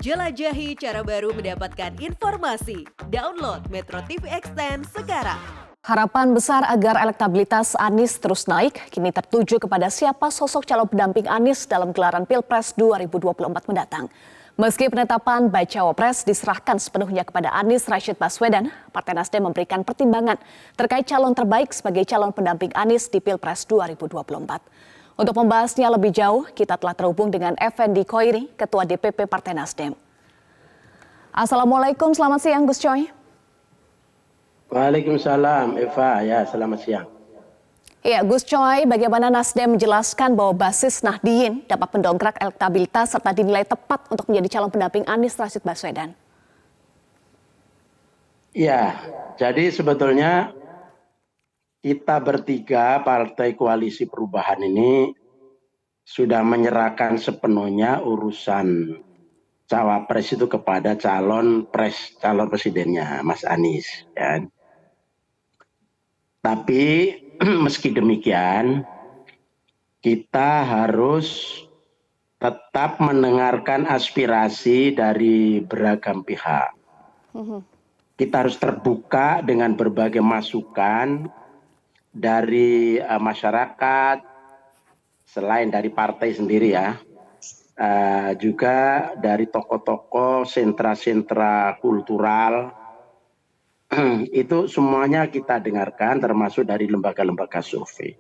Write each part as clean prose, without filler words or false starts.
Jelajahi cara baru mendapatkan informasi. Download Metro TV Extend sekarang. Harapan besar agar elektabilitas Anies terus naik kini tertuju kepada siapa sosok calon pendamping Anies dalam gelaran Pilpres 2024 mendatang. Meski penetapan bacawa pres diserahkan sepenuhnya kepada Anies Rashid Baswedan, Partai Nasdem memberikan pertimbangan terkait calon terbaik sebagai calon pendamping Anies di Pilpres 2024. Untuk membahasnya lebih jauh, kita telah terhubung dengan Effendi Khoiri, Ketua DPP Partai Nasdem. Assalamualaikum, selamat siang Gus Coy. Waalaikumsalam Eva, ya selamat siang. Ya, Gus Coy, bagaimana Nasdem menjelaskan bahwa basis Nahdien dapat mendongkrak elektabilitas serta dinilai tepat untuk menjadi calon pendamping Anies Rashid Baswedan? Ya, jadi sebetulnya kita bertiga Partai Koalisi Perubahan ini sudah menyerahkan sepenuhnya urusan cawapres itu kepada calon presidennya Mas Anies. Ya. Tapi meski demikian kita harus tetap mendengarkan aspirasi dari beragam pihak. Kita harus terbuka dengan berbagai masukan dari masyarakat, selain dari partai sendiri ya, juga dari tokoh-tokoh, sentra-sentra kultural, itu semuanya kita dengarkan termasuk dari lembaga-lembaga survei.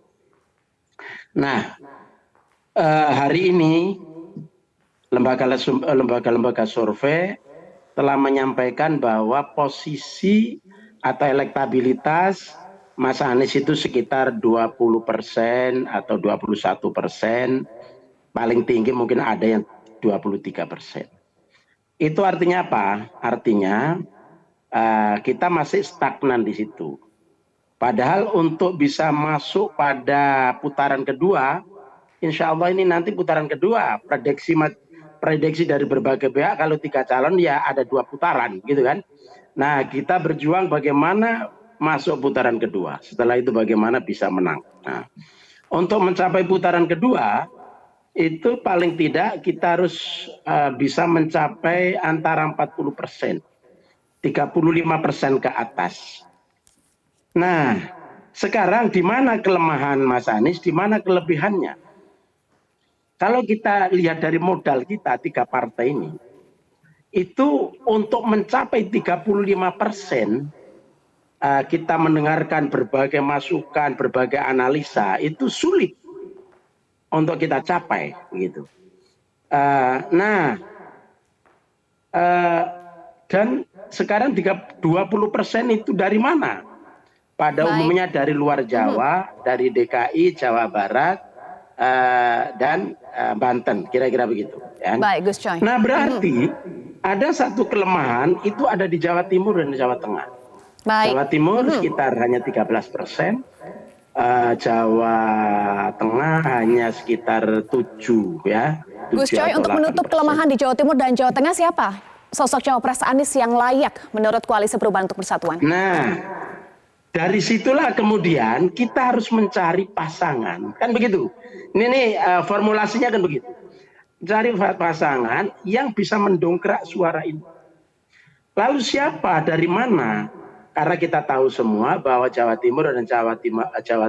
Nah, hari ini lembaga-lembaga survei telah menyampaikan bahwa posisi atau elektabilitas Mas Anies itu sekitar 20% atau 21%, paling tinggi mungkin ada yang 23%. Itu artinya apa? Artinya kita masih stagnan di situ. Padahal untuk bisa masuk pada putaran kedua, insya Allah ini nanti putaran kedua, prediksi dari berbagai pihak kalau 3 calon ya ada 2 putaran gitu kan. Nah kita berjuang bagaimana masuk putaran kedua. Setelah itu bagaimana bisa menang. Nah, untuk mencapai putaran kedua, itu paling tidak kita harus bisa mencapai antara 40%, 35% ke atas. Nah, sekarang di mana kelemahan Mas Anies, di mana kelebihannya? Kalau kita lihat dari modal kita, 3 partai ini, itu untuk mencapai 35%, kita mendengarkan berbagai masukan, berbagai analisa, itu sulit untuk kita capai, gitu. Dan sekarang 20% itu dari mana? Pada umumnya dari luar Jawa, dari DKI, Jawa Barat, dan Banten, kira-kira begitu. Ya. Baik, Gus Coy. Nah berarti ada satu kelemahan itu ada di Jawa Timur dan Jawa Tengah. Baik. Jawa Timur sekitar hanya 13%, Jawa Tengah hanya sekitar 7 ya. Gus Coy, untuk menutup kelemahan di Jawa Timur dan Jawa Tengah siapa sosok cawapres Anies yang layak menurut Koalisi Perubahan untuk Persatuan? Nah, dari situlah kemudian kita harus mencari pasangan, kan begitu. Ini nih formulasinya kan begitu. Cari pasangan yang bisa mendongkrak suara ini. Lalu siapa, dari mana? Karena kita tahu semua bahwa Jawa Timur dan Jawa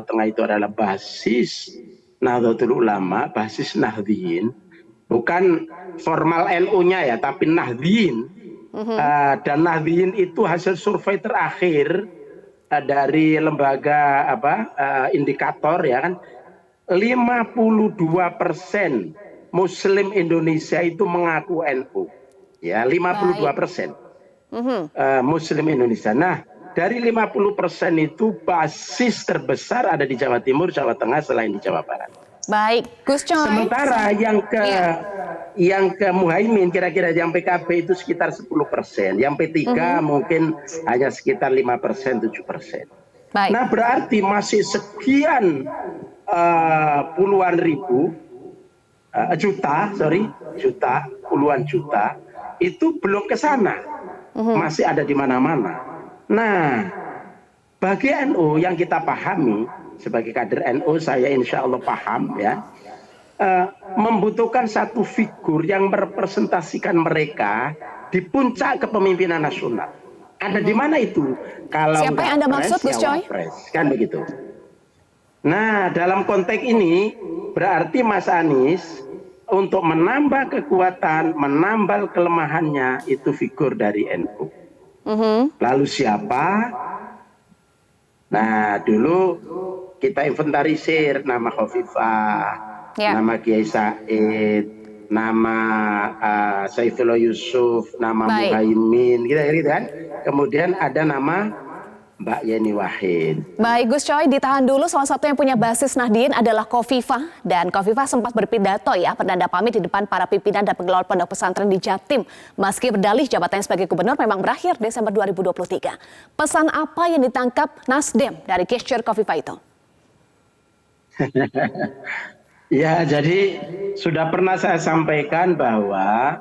Tengah itu adalah basis Nahdlatul Ulama, basis Nahdien, bukan formal NU-nya ya, tapi Nahdien. Dan Nahdien itu hasil survei terakhir dari lembaga indikator ya kan, 52% Muslim Indonesia itu mengaku NU, ya 52%. Muslim Indonesia. Nah, dari 50% itu basis terbesar ada di Jawa Timur, Jawa Tengah selain di Jawa Barat. Baik, Gus Coy. Sementara yang ke Muhaimin kira-kira yang PKB itu sekitar 10%, yang P3 mungkin hanya sekitar 5%, 7%. Baik. Nah, berarti masih sekian puluhan ribu puluhan juta itu belum ke sana. Masih ada di mana-mana. Nah, bagi NU yang kita pahami sebagai kader NU, saya insya Allah paham ya, membutuhkan satu figur yang merepresentasikan mereka di puncak kepemimpinan nasional. Ada di mana itu? Kalau Siapa yang Anda maksud, Gus Coy? Kan begitu. Nah, dalam konteks ini berarti Mas Anies untuk menambah kekuatan, menambal kelemahannya itu figur dari NU. Lalu siapa? Nah, dulu kita inventarisir nama Khofifah, nama Kiai Said, nama Saifullah Yusuf, nama Muhaimin, gitu kan. Kemudian ada nama Mbak Yeni Wahid. Baik Gus Coy, ditahan dulu. Salah satu yang punya basis Nahdien adalah Khofifah. Dan Khofifah sempat berpidato ya, penanda pamit di depan para pimpinan dan pengelola pondok pesantren di Jatim. Meski berdalih jabatannya sebagai gubernur memang berakhir Desember 2023. Pesan apa yang ditangkap Nasdem dari gesture Khofifah itu? Ya, jadi sudah pernah saya sampaikan bahwa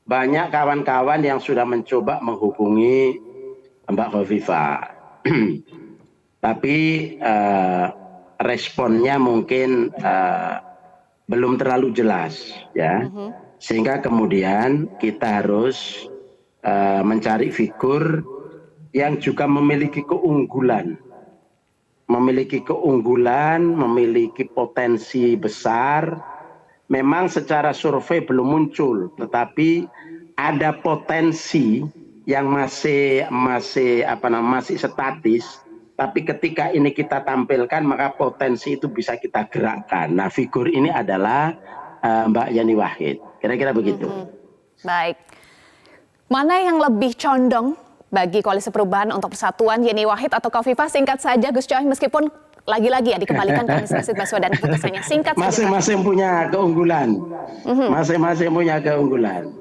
banyak kawan-kawan yang sudah mencoba menghubungi Mbak Khofifah. Tapi responnya mungkin belum terlalu jelas, ya. Sehingga kemudian kita harus mencari figur yang juga memiliki keunggulan, memiliki potensi besar. Memang secara survei belum muncul, tetapi ada potensi yang masih statis. Tapi ketika ini kita tampilkan, maka potensi itu bisa kita gerakkan. Nah, figur ini adalah Mbak Yeni Wahid. Kira-kira begitu. Baik. Mana yang lebih condong bagi Koalisi Perubahan untuk Persatuan, Yeni Wahid atau Khofifah? Singkat saja Gus Coy, meskipun lagi-lagi ya dikembalikan ke Anies Rashid Baswedan keputusannya. Singkat saja. Masing-masing punya keunggulan. Masing-masing punya keunggulan.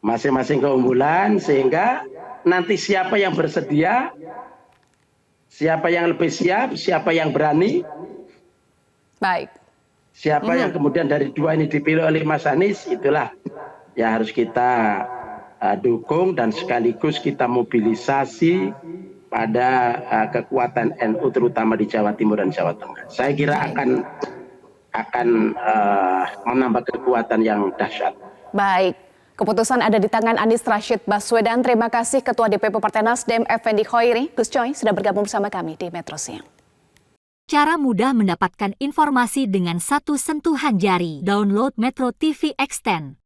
Masing-masing keunggulan, sehingga nanti siapa yang bersedia, siapa yang lebih siap, siapa yang berani, baik, siapa yang kemudian dari dua ini dipilih oleh Mas Anies, itulah yang harus kita dukung dan sekaligus kita mobilisasi pada kekuatan NU terutama di Jawa Timur dan Jawa Tengah. Saya kira akan menambah kekuatan yang dahsyat. Baik. Keputusan ada di tangan Anies Rashid Baswedan. Terima kasih Ketua DPP Partai Nasdem Effendi Khoiri. Gus Coy sudah bergabung bersama kami di Metro Siang. Cara mudah mendapatkan informasi dengan satu sentuhan jari. Download Metro TV Extend.